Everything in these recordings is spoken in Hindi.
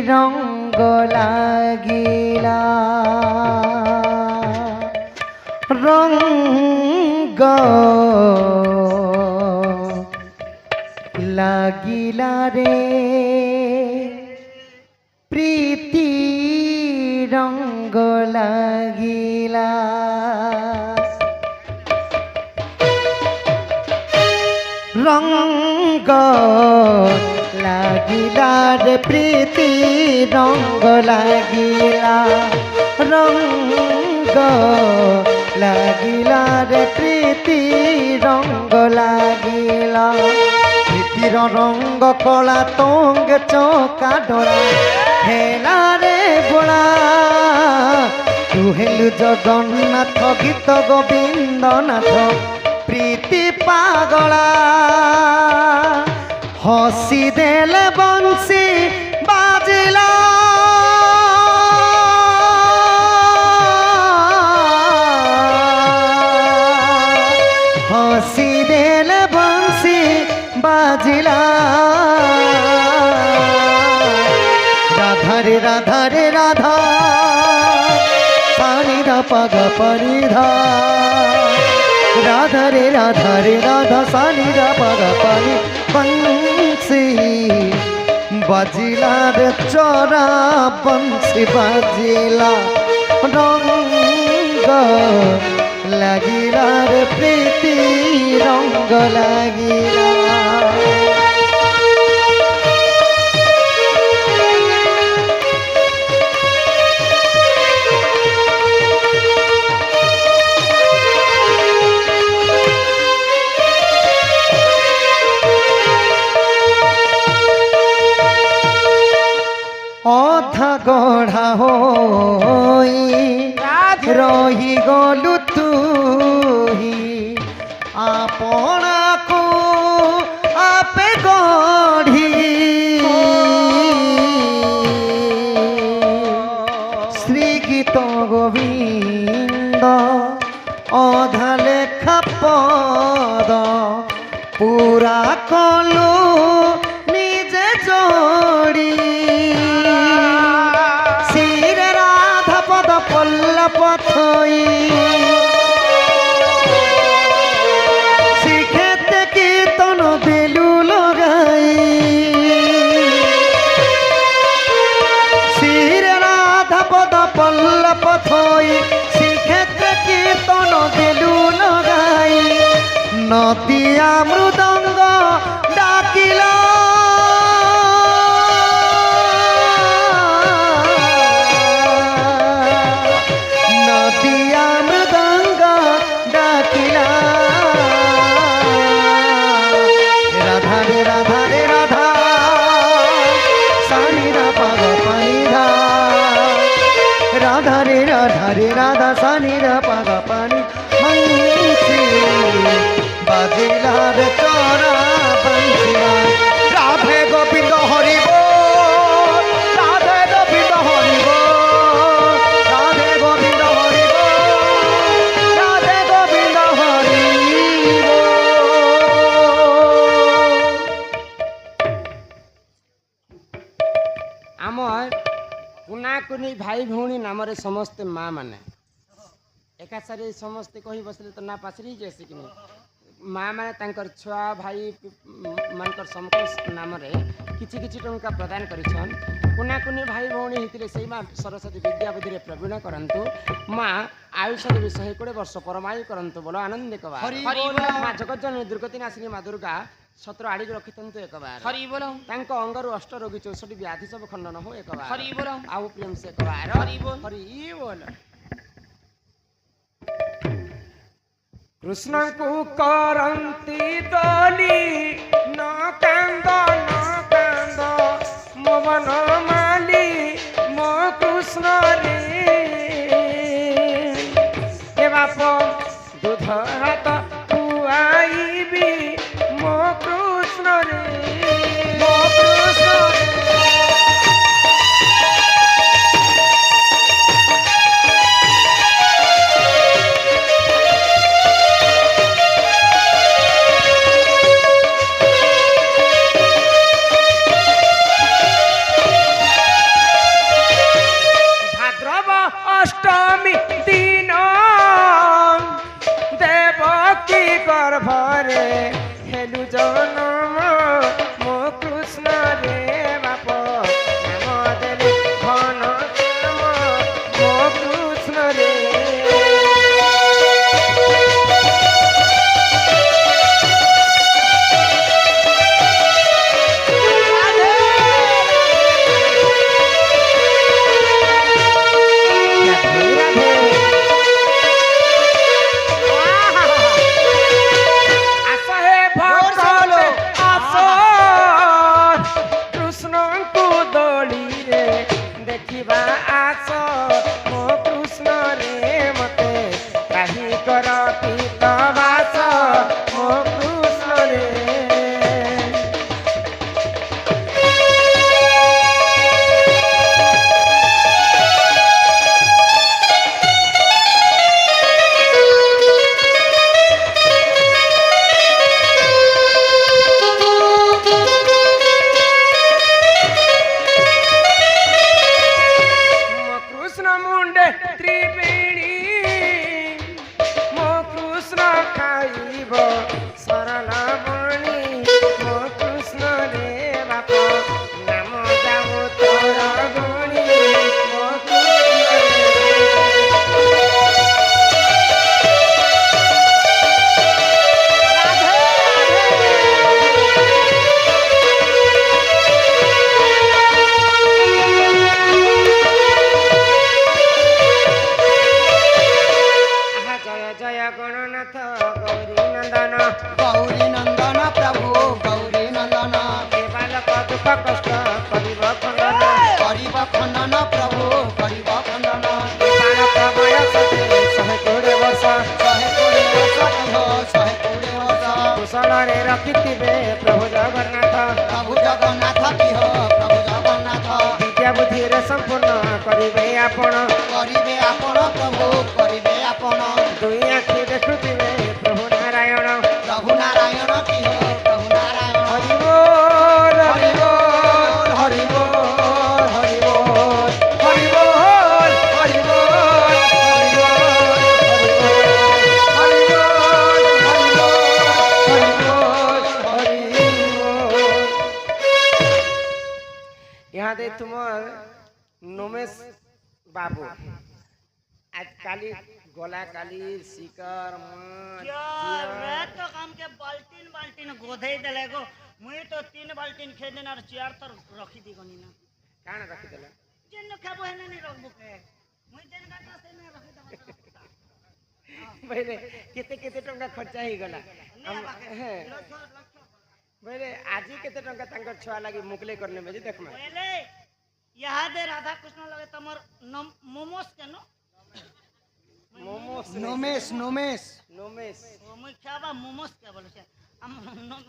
রঙ্গ লাগিলা রঙ্গ লাগিলা রে প্রীতি রঙ্গ লাগিলা রঙ্গ লাগিলা রে প্রীতি রঙ্গ লাগিলা রঙ্গ লাগিলা রে প্রীতি রঙ্গ লাগিলা প্রীতির রঙ্গ কলা তঙ্গ চৌকা ডোরা হেলা রে গোলা তু হেলু জগন্নাথ গীত গোবিন্দ নাথ প্রীতি পাগলা হসি দেলে বংশী বাজিলা হসি দেলে বংশী বাজিলা রাধা রে রাধা রে রাধা সানি দা পাগ পরিধা রাধা রে রাধা সানি দা পাগ পরি বংশী বাজিলা রে চরা বংশী বাজিলা রঙ্গ লাগিলা রে প্রীতি রঙ্গ লাগিলা অধা গড়া হই রহি গলু তুহি আপনাকু আপে গঢ়ি শ্রী গীত গোবিন্দ অধা লেখা পদ পুরা কলু নিজে যোড়ি পল্লব থই শিখেতে কীর্তন বেলু লগাই শির রাধা পদ পল্লব থই শিখেতে কীর্তন বেলু লগাই নদিয়া মৃদঙ্গ ডাকিলা রে রাধা সানি রা পাগা পানি বংশী বাজিলা রে চরা বংশী রাধে গোবিন্দ হরি বল রাধে গোবিন্দ হরি বল রাধে গোবিন্দ হরি বল রাধে গোবিন্দ হরি বল আমার কুনাকুনি ভাই ভଉଣୀ ନାମରେ ସମସ୍ତେ ମା ମାନେ ଏକା ସାରି ସମସ୍ତେ କହି ବସିଲେ ତ ନା ପାସରି ଯାଇସି କି ମା ମାନେ ତାଙ୍କର ଛୁଆ ଭାଇ ମାନଙ୍କର ସମସ୍ତ ନାମରେ କିଛି କିଛି ଟଙ୍କା ପ୍ରଦାନ କରିଛନ୍ କୁନାକୁନି ଭାଇ ଭଉଣୀ ହେଇଥିଲେ ସେଇ ମା ସରସ୍ୱତୀ ବିଦ୍ୟା ବୁଦ୍ଧିରେ ପ୍ରବୀଣ କରନ୍ତୁ ମା ଆୟୁଷରେ ବି 120 ବର୍ଷ ପରମାୟୁ କରନ୍ତୁ ବୋଲ ଆନନ୍ଦ କବା ମା ଜଗଜ୍ଜନନୀ ଦୁର୍ଗତି ନାଶିନୀ ମା ଦୁର୍ଗା 17 ଆଡ଼ିକି ରଖିଥାନ୍ତୁ ଏକବାର ହରି ବୋଲ ତାଙ୍କ ଅଙ୍ଗରୁ 8 ରୋଗୀ 64 ବ୍ୟାଧି ସବୁ ଖଣ୍ଡନ ହଉ ଏକବାର ହରି ବୋଲ ଆଉ ପ୍ରେମ ସେ ଏକବାର ହରି ବୋଲ ହରି ବୋଲ କୃଷ୍ଣଙ୍କୁ କରନ୍ତି ଦୋଲି ନ କାନ୍ଦ ମୋ ମନ ମାଲି ମୋ କୃଷ୍ଣ ରେ ଏ ବାପ ଦୁଧ ହାତ ଖୁଆଇବି ମୋ କୃଷ୍ଣ ରେ ମୋ କୃଷ୍ଣ ବିଦ୍ୟା ବୁଦ୍ଧିରେ ସମ୍ପୂର୍ଣ୍ଣ କରିବେ ଆପଣ କରିବେ ଆପଣ ପ୍ରଭୁ କରିବେ ଆପଣ ଦୁଇ ଆଖି ଦେଖୁଥିବେ ପ୍ରଭୁ ନାରାୟଣ ପ୍ରଭୁ ନାରାୟଣ କି ହୋ ପ୍ରଭୁ ନାରାୟଣ ହରି ବୋଲ ହରି ବୋଲ ହରି ବୋଲ ହରି ବୋଲ ହରି ବୋଲ ହରି ବୋଲ ହରି ବୋଲ ହରି ବୋଲ यहाँ दे तुमर नोमेश बाबू आज काली गोला काली शिकर यार तो काम के बाल्टीन बाल्टीन गोधे देले गो मुई तो 3 बाल्टीन खेदेन और चेयर तर रखी दी गनी ना काण रखी देला जेन खाबो हेने नहीं रखबो के मुई जेन गाटा से ना रखी दबो पहले केते केते टंका खर्चा ही गला पहले आज ही केते टंका तांकर छुआ लागी मुकले करने में देखमा पहले यहाँ दे राधा कृष्ण लगे तमर मोमोस के नो मोमोस नोमेश नोमेश नोमेश मुई खाबा मोमोस के बोले छे हम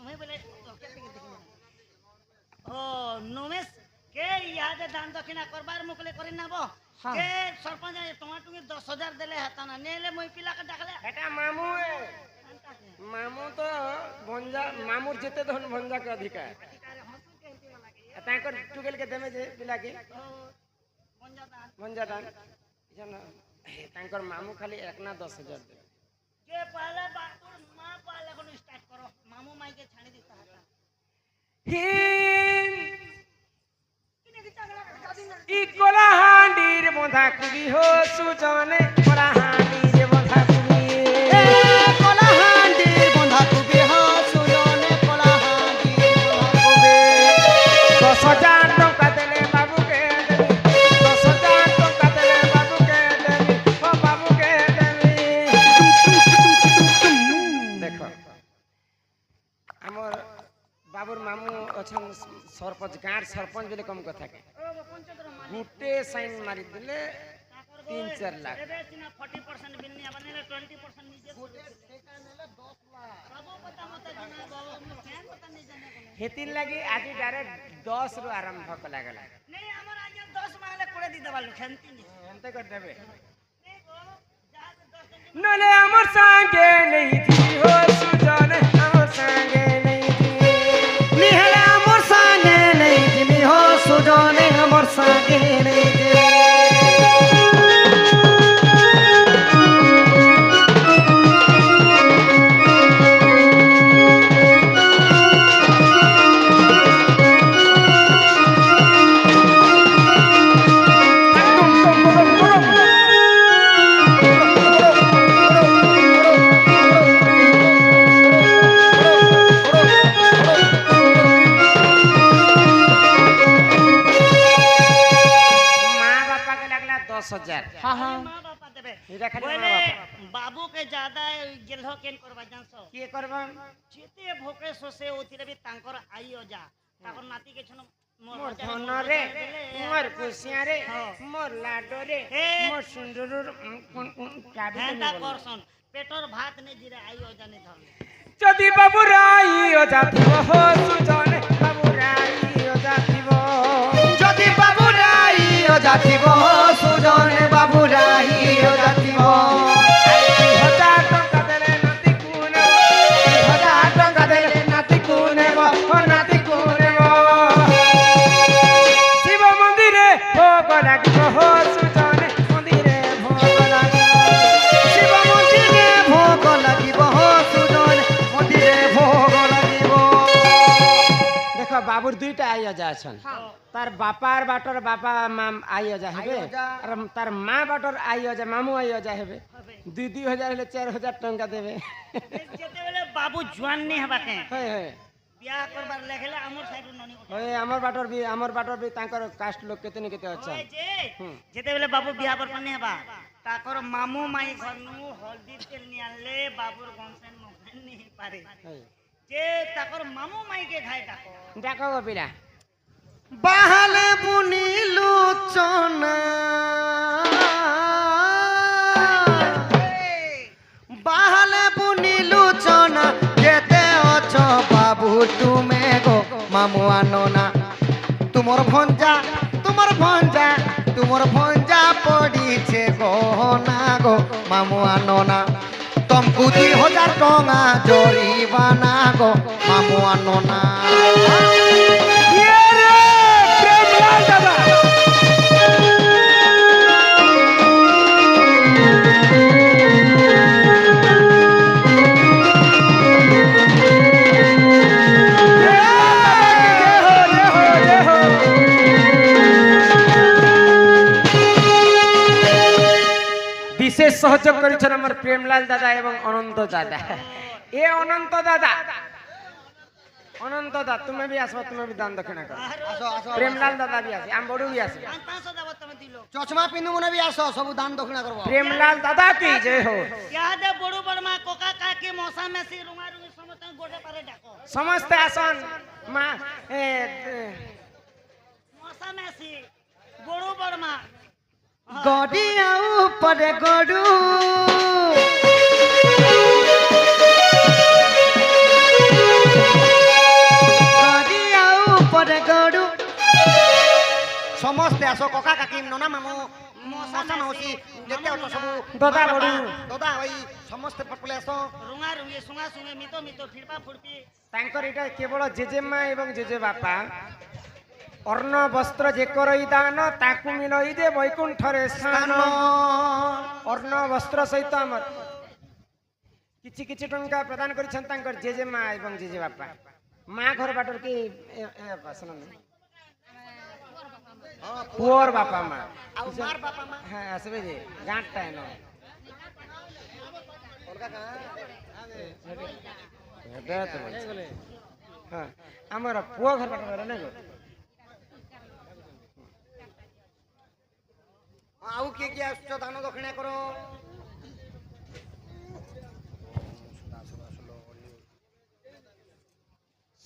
मुई बोले ओ नोमेश के यहाँ दे दान दक्षिणा करबार मुकले करि नाबो के सरपंच टमाटुंगी 10,000 देले हताना नेले मुई पिला के डाकले बेटा मामू है मामू तो भंजा मामूर जेते धन भंजा के अधिकार तांकर टुगेल के देमे जे पिला के भंजा दान जन तांकर मामू खाली 1 ना 10,000 दे के पहले बातुर मां पहले कोन स्टार्ट करो मामू माई के छाणी दिता हता इ कोलाहांडीर बंधा कुबी हो सुजने कोलाहांडीर बंधा कुबी কলাহান্ডির বন্ধা কুবি হো সুজনে কলাহান্ডির বন্ধা কুবি 10,000 टंका देले बाबू के देवी 10,000 टंका देले बाबू के देवी ओ बाबू के देवी देखो हमर बाबूर मामू अछन सरपंच गाँव सरपंच बोले कम कथा के गुटे साइन मारी दिले 3-4 लाख 40% बिल नहीं बनेले 20% नीचे बाबू पता मत जाना बाबू फैन पता नहीं जाने को हेतिन लगी आज डायरेक्ट 10 रु आरंभ क लागला नहीं हमर आज 10 माले कोड़े दी देबालु खेंती नहीं एंते कर देबे नहीं गो जहां से 10 दिन नले हमर संगे नहीं थी हो सुजने हमर संगे नहीं थी নিহেলা মোর সাঙ্গে নেই তুমি হো সুজনে মোর সাঙ্গে নেই माँ बापा के लगला 10,000 हाँ हाँ मां बापा देबे इरा खाली बोले माँ बापा बाबू के ज्यादा गेलहो केन करबा जानसो के करबा जेते भोके सोसे ओथिरे भी तांकर आई हो जा ताकर नाती के छन मोर धन रे मोर खुशियां रे मोर लाडो रे मोर सुंदर चाबी हेंता करसन पेटर भात ने जिरे आई हो जाने धर যদি বাবু রাই ও জাতিব হো সুজনে বাবু রাই ও জাতিব যদি বাবু রাই ও জাতিব সুজনে বাবু রাই ও জাতিব 2,000 টঙ্কা দেলে নাতি কুনে 2,000 টঙ্কা দেলে নাতি কুনে ও নাতি কুনে শিব মন্দিরে ভোগ লাগিব হো সুজনে মন্দিরে ভোগ লাগিব শিব মন্দিরে ভোগ লাগিব হো সুজনে মন্দিরে ভোগ লাগিব देखो बाबूर दुईटा आई अजा छन तार बापार बाटर बापा माम आई अजा हेबे और तार माँ बाटर आई अजा मामू आई अजा हेबे 2,000 ले 4,000 टंका देबे जेते बेले बाबू जुआन नहीं हबा के हे हे बियाह करबार लेखेले हमर साइड ननी ओए हमर बाटर भी तांकर कास्ट लोग केते न केते अच्छा ओए जे जेते बेले बाबू बियाह पर नहीं हबा ताकर मामू माई घरनु हल्दी तेल नि आनले बाबूर गमसेन मगन नहीं पारे जे ताकर मामू माई के घाय ताको डाको गो पिला বাহালে বুনিলু চনা বাহালে বুনিলু চনা যেতে অছ বাবু তুমে গো মামু আনো না তুমর ভঞ্জা তুম तुमर भंजा पड़ीछे गहना गो मामू आनो ना तुमको 2000 टंका जरिमाना गो मामू आनो ना विशेष सहयोग करिछन हमर प्रेमलाल दादा एवं अनंत दादा ए अनंत दादा तुम्हें भी आसो तुम्हें भी दान दक्षिणा कर प्रेमलाल दादा भी आसे आम बड़ू भी आसे चश्मा पिनु मने भी आसो सब दान दक्षिणा करबो प्रेमलाल दादा की जय हो क्या दे बड़ू बड़मा कोका काकी मौसा में सी रुंगा रुंगी समस्त गोटे पारे डाको समस्त आसन मां मौसा में सी बड़ू बड़मा गडिया ऊपर गडू गडिया ऊपर गडू समस्त आसो कोका काकी नना मामू मौसा मौसी जेते अतो सब दादा बड़ू दादा भाई समस्त पटले आसो रुंगा रुंगी सुंगा सुंगे मितो मितो फिरपा फुड़पी तांकर इटा केवल जेजेमा एवं जेजे बापा अर्ण वस्त्र जे करई दान ताकू मिलई दे वैकुंठरे स्थान अर्ण वस्त्र सहित हमर किछि किछि टंका प्रदान करिछन तांकर जेजे मां एवं जेजे बापा मां घर बाटर के सुन पुअर बापा मां आ मार बापा मां हां आसबे जे गांठटा है न ओलका का हेबे तो हां हमर पुअ घर बाटर ने गो आउ के आसुच दान दक्षिणा करो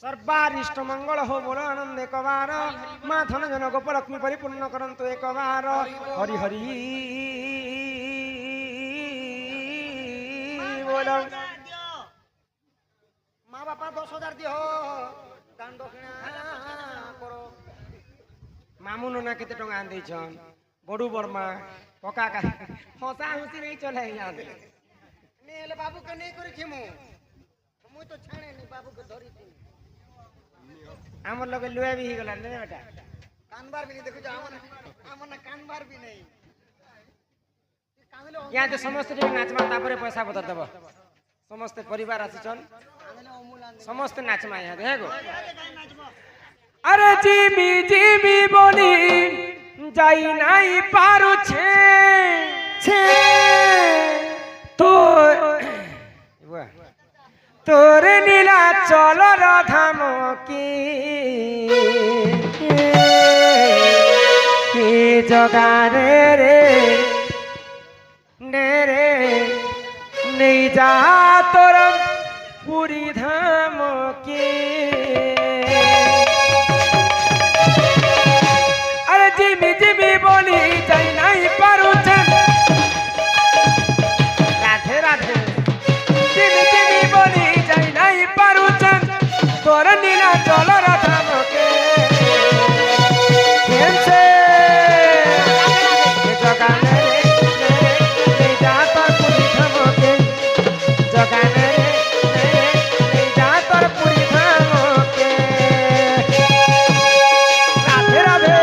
सर्वारिष्ट मंगल हो बोलो आनंद एक बार माँ धन जन गोप लक्ष्मी परिपूर्ण करंतु एक बार हरि हरि बोलो माँ बापा 10,000 दियो दान दक्षिणा करो मामू नना केते टंगा आन दैछन बड़ू बर्मा कका का हंसा हुसी नहीं चले यहाँ से नेले बाबू के नहीं करी छी मु तो छाणे नहीं बाबू के धरी छी हमर लगे लुआ भी ही गला ने बेटा कानबार भी नहीं देखो हमर ना कानबार भी नहीं यहाँ तो समस्त नाचमा तापरे पैसा बता देब समस्त परिवार आसिछन समस्त नाचमा यहाँ देखो अरे जिमी जिमी बोली যাই নাই পারুছে তো তোর নীলা চল রাধামকি জগারে রে নে রে নেই যা তোর পুরী ধামকি जिमी जिमी बोली जाई नहीं पारुछे राधे राधे जिमी जिमी बोली जाई नहीं पारुछे तोर नीला चल राधा मके केनसे जगाने रे जा तोर पुरी धमके जगाने रे जा तोर पुरी धमके राधे राधे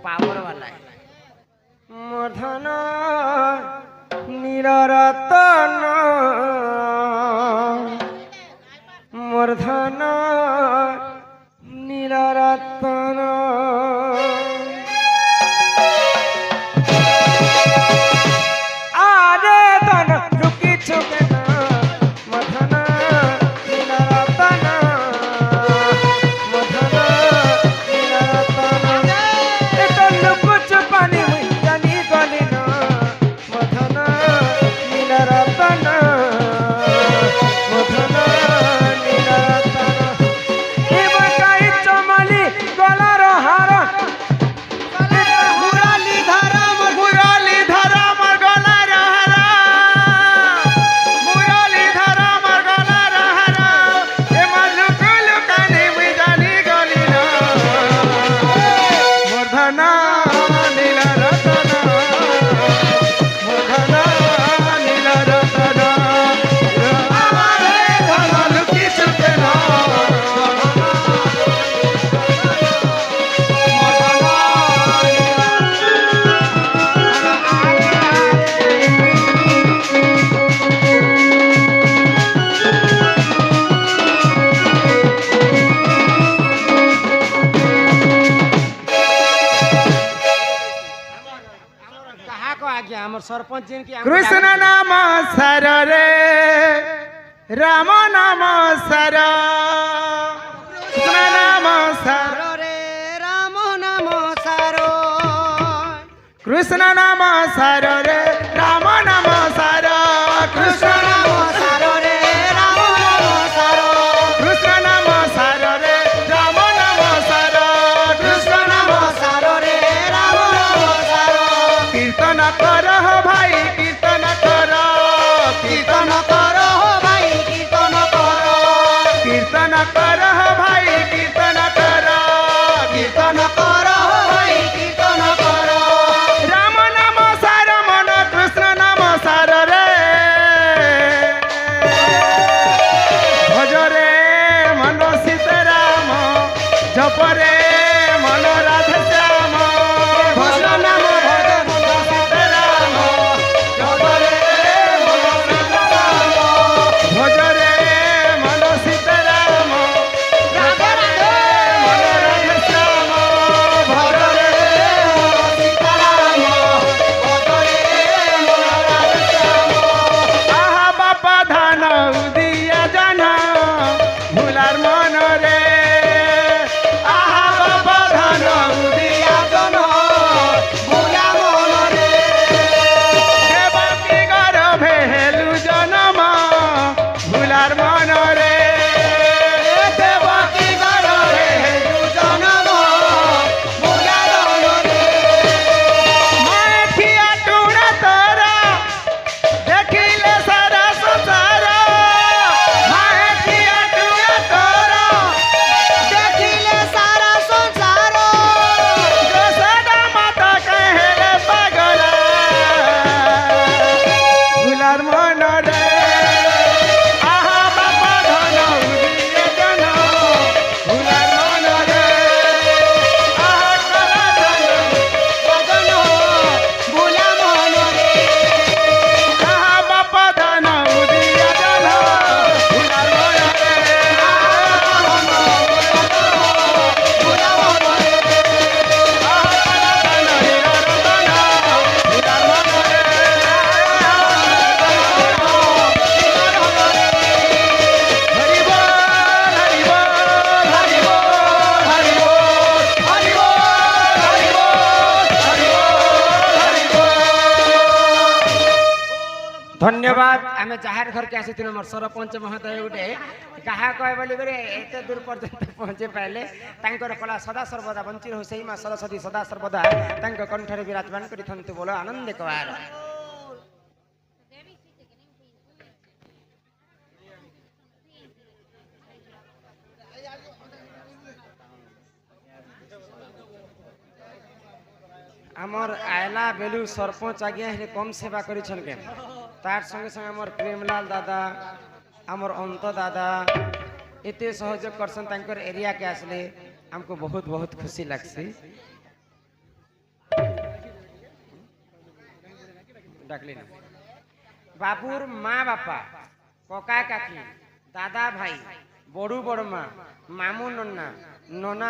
पावर वाला मोर धन नीलरतन मोर धन नीलरतन आरे धन रुकी छुके ना मोर धन नीलरतन मोर धन नीलरतन एतो लुकुच पानी मुई जानी गली ना मोर धन नीलरतन मोर धन नीलरतन काई चमली गलार हार मुरली धरा मोर गलार हारा मुरली धरा मोर गलार हारा ए मालुक लुकानी मुई जानी गली ना मोर धना नीला रतन मोर धना नीला रतन आरे धना लुकी छुपे ना कहा को आज्ञा हमर सरपंच जी की कृष्ण नाम सर रे राम नाम सर कृष्ण नाम सर रे राम नाम सारो कृष्ण नाम सर रे राम नाम सर कृष्ण नाम सर रे राम नाम सर कृष्ण नाम सर रे राम नाम सर कृष्ण नाम सर रे राम नाम सर कीर्तन कर भाई कीर्तन कर कीर्तन कर भाई कीर्तन कर कीर्तन कर भाई कीर्तन कर कीर्तन कर भाई कीर्तन कर राम नाम सार मन कृष्ण नाम सार रे भज रे मन सीताराम जप रे मन राधे श्याम भज नाम भज मन सीताराम जप रे मन राधे श्याम भज रे मन सीताराम जप रे मन राधे श्याम भज रे मन सीताराम भज रे मन राधे श्याम आहा बापा धान उदिया जाना भुलार मन रे आहा बापा धान उदिया जाना भुला मन रे देवकी गर्भे हेलु जन्म भुलार मन रे देवकी गर्भे हेलु जन्म भुलार मन रे माथिया टुणा तोरा देखिले सारा संसार माथिया टुणा तोरा देखिले सारा संसार जसोदा माता कहेले पागल भुलार मन रे आहा बापा धन उदिए जन भुलार मन रे आहा कला धन बदन भुला मन रे आहा बापा धन उदिए जन भुलार मन रे आहा धन भुला मन रे आहा कला धन हीरा रतन भुलार मन रे हरि बोल हरि बोल हरि बोल हरि बोल हरि बोल हरि बोल हरि बोल हरि बोल धन्यवाद आम जार घर के आसी मोर सरपंच महोदय गोटे क्या कहे बोली एते दूर पर्यंत पहुँचे पाइले तांकर कला सदा सर्वदा बंची रहो सही माँ सरस्वती सदा सर्वदा तांको कंठरे विराजमान करिथंतु बोलो आनंद कवार आमर आयला बेलू सरपंच आज्ञा हे कम सेवा करिछन के तार संगे संगे आमर प्रेमलाल दादा आमर अंत दादा एते सहयोग करसन तांकर एरिया के आसले हमको बहुत बहुत खुशी लागसी ডাকলি না বাবুর মা বাপা ককা কাকি দাদা ভাই বড়ু বড় মা মামু নন্না ননা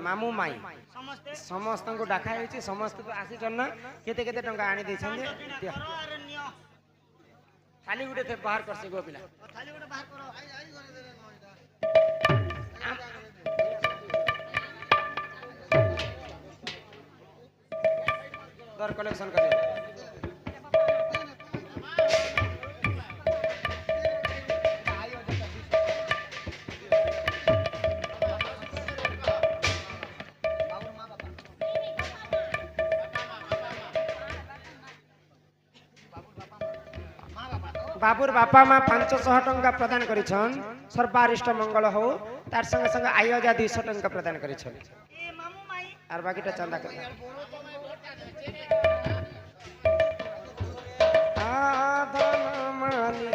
মামু মাই ସମସ୍ତେ ସମସ୍ତ ଡାକା ହେଇଛି ସମସ୍ତେ ତ ଆସିଛନ୍ ନା କେତେ କେତେ ଟଙ୍କା ଆଣି ଦେଇଛନ୍ତି ଦିଅ। କର ଆରେ ନିଅ ଖାଲି ଗୋଟେ ବାହାର କରସି ଗୋ ପିଲା ଖାଲି ଗୋଟେ ବାହାର କର ଦର କଲେକ୍ସନ କରି बाबूर बापा माँ 500 टंका प्रदान करिछन सर्वारिष्ट मंगल हो तार संगे संगे आयोजा 200 टंका प्रदान करिछन ଏ ମାମୁ ମାଇ आर बाकीटा चंदा कर आधन माली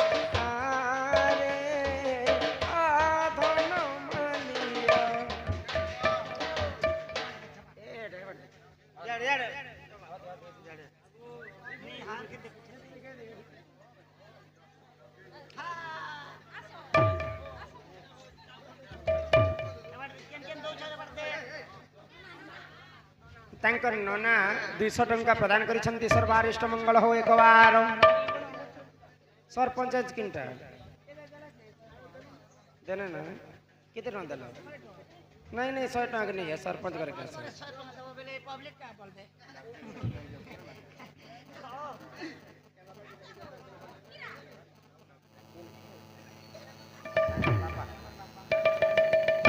आरे आधन मालिया ए ड्राइवर यार यार हार के देखो तांकर नना 200 टंका प्रदान करिछन्ति सर्वारिष्ट मंगल हो एक बार सरपंच किनटा देने ना किते टंका देलो नहीं नहीं 100 टंका नहीं है सरपंच करे कैसे पब्लिक का बोलबे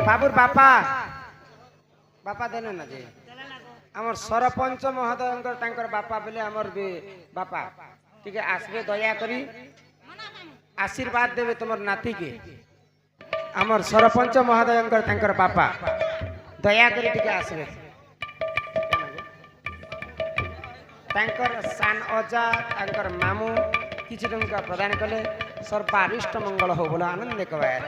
बाबूर बापा बापा देने ना जी आमर सरपंच महोदय तांकर बापा बोले आमर बापा ठीक है आसबे दया करी आशीर्वाद देवे तुमर नाती के आमर सरपंच महोदय तांकर बापा दया करी ठीक आसबे तांकर सान अजा तांकर मामू किछि टंका प्रदान कले सर्वारिष्ट मंगल हो बोला आनंद कवायर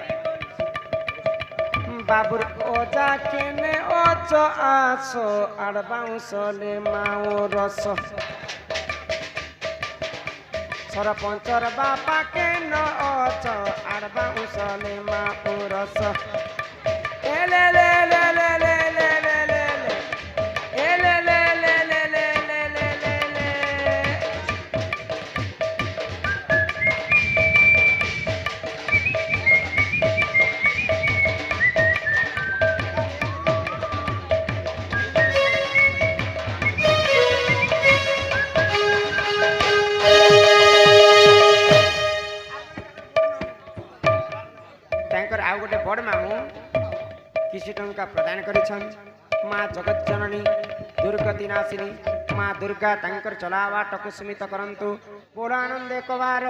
बाबुर ओजा केने ओच आसो आड़ बाउंसले माओ रस सरपंचर बापा केन ओच आड़ बाउंसले माओ रस ए ले ले ले ले ले ले ले ले ए ले ले ले ले ले ले ले ले ले आउ गोटे बड़ मामू किसी टंका प्रदान करिछन माँ जगत जननी दुर्गति नाशिनी माँ दुर्गा तांकर चलावा टकु स्मित करंतु बोल आनंद एक बार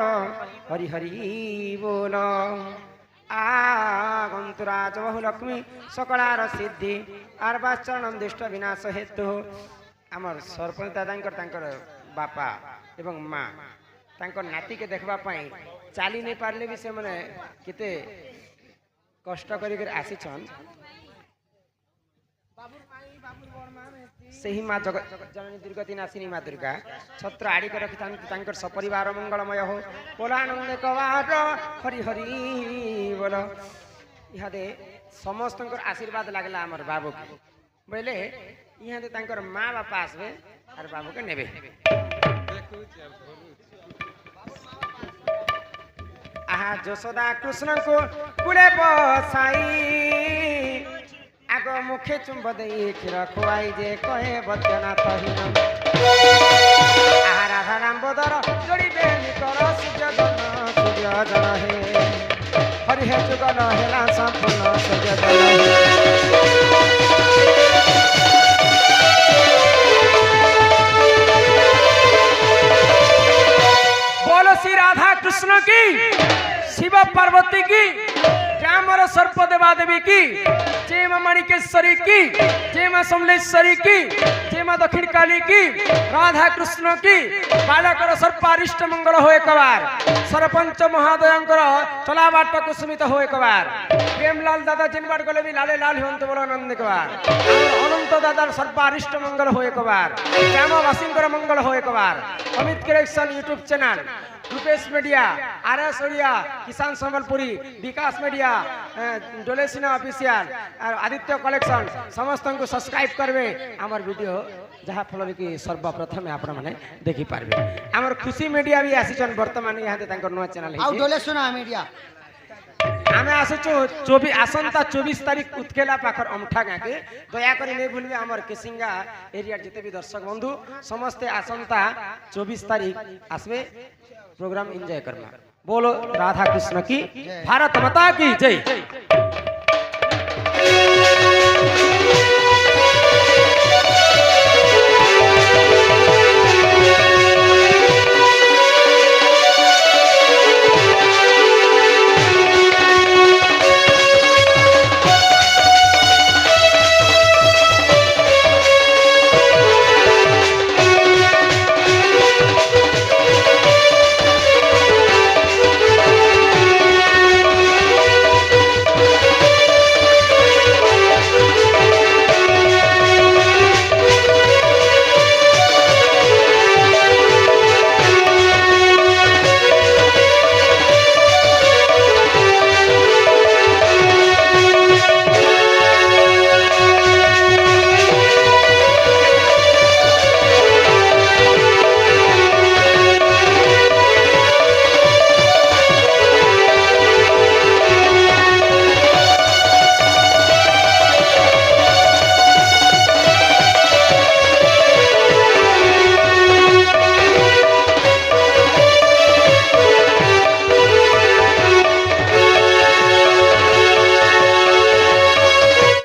हरि हरि बोल आगंतुराज बहु लक्ष्मी सकलार सिद्धि आर्वाचरण दुष्ट विनाश हेतु आमर सरपंच दादा तांकर बापा एवं माँ तांकर नाती के देखबा पाई चाली नहीं पारले भी से माने केते कष्ट कर आसीछन सही माँ जगत जननी दुर्गति नाशिनी माँ दुर्गा छत्र आड़ी कर रखी सपरिवार मंगलमय हो बोलानंद कवार हरि हरि बोल इहादे समस्त आशीर्वाद लगला आमर बाबू के बोले इहादे माँ बापा आसबे और बाबू के नेबे आहा यशोदा कृष्ण को कुले बसाई आगो मुखे चुंब दे क्षीर खुआई जे कहे बद्यनाथ हीन आहा राधा नाम बदर जोड़ी बेनी कर सूर्य जन हे हरि हे जुगल हेला संपूर्ण सूर्य जन बोलो श्री राधा कृष्ण की शिव पार्वती की जामर सर्प देवा देवी की जय मां मणिकेश्वरी की जय मां समलेश्वरी की जय मा दक्षिण काली की, राधा कृष्ण की, बालकर सर्पारिष्ट मंगल हो एक बार, सरपंच महोदयंकर चला बाट कुसुमित हो एक बार, प्रेमलाल दादा जिन बाट गले भी लाले लाल होंत बोलो आनंद एक बार, अनंत दादा सर्पारिष्ट मंगल हो एक बार, श्यामवासींकर मंगल हो एक बार, Amit collection YouTube channel, Rupesh media, RS Odia, Kisan Sambalpuri, Vikas media, डोलेसिना ऑफिशियल, आदित्य कलेक्शन समस्त को सब्सक्राइब करबे हमर वीडियो जहाँ फल कि सर्वप्रथम आपण माने देखि पारबे। हमर खुशी मीडिया भी आसीचन वर्तमान यहाँ तांकर नवा चैनल आउ डोलेसिना मीडिया आमे आसुचु 24 आसंता 24 तारीख उत्केला पाखर अमठा गाँ के दया करी नहीं भूलिए हमर केसिंगा एरिया जिते भी दर्शक बंधु समस्ते आसंता 24 तारीख आसबे प्रोग्राम एंजॉय करना। बोलो राधा कृष्ण की, भारत माता की जय।